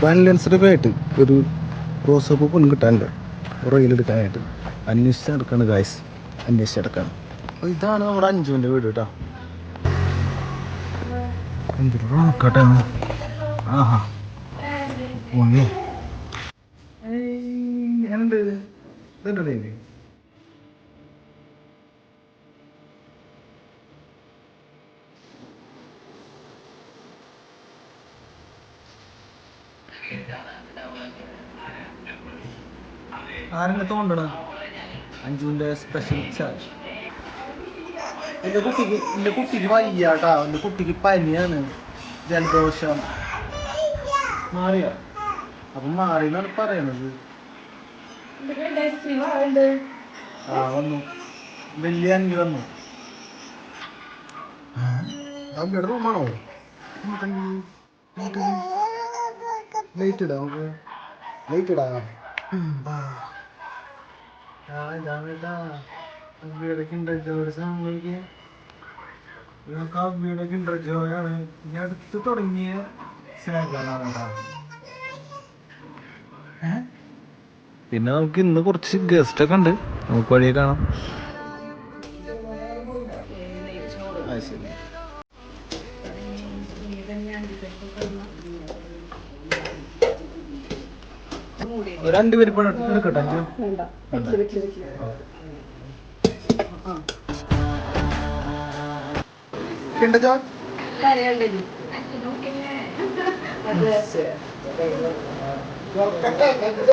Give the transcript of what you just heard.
ബാലൻസ്ഡൊക്കെ ആയിട്ട് ഒരു റോസപ്പ് പൊന്നും കിട്ടാനുണ്ട് റോയിലെടുക്കാനായിട്ട് അന്വേഷിച്ചെടുക്കാണ് ഗായ്സ്, അന്വേഷിച്ചെടുക്കാണ്. അപ്പോൾ ഇതാണ് നമ്മുടെ അഞ്ജുവിൻ്റെ വീട് കേട്ടോ. എന്തൊരു റോക്കട്ടെ. ആഹാ പോയി എന്ത് ഇതല്ലേ ആരെന്നെ തോണ്ടണ അഞ്ജുവിൻ്റെ സ്പെഷ്യൽ ചാർജ്. എൻ്റെ കുട്ടിക്ക് വയ്യാട്ടാ, എൻ്റെ കുട്ടിക്ക് പനിയാണ്, ജലദോഷം. മാറിയോ? അപ്പം മാറി എന്നാണ് പറയണത്. ആ വന്നു, വലിയ അഞ്ച് വന്നു. അവിടെ റൂമാണോ? ലൈറ്റ് ഇടാം, നമുക്ക് ലൈറ്റ് ഇടാം. ജോയാണ് ഇനി അടുത്ത് തുടങ്ങിയ പിന്നെ നമുക്ക് ഇന്ന് കുറച്ച് ഗസ്റ്റ് ഒക്കെ ഉണ്ട്, നമുക്ക് വഴിയെ കാണാം. രണ്ടുപേര് ഇപ്പോൾ എടുക്കട്ടെ അഞ്ചു. ജോ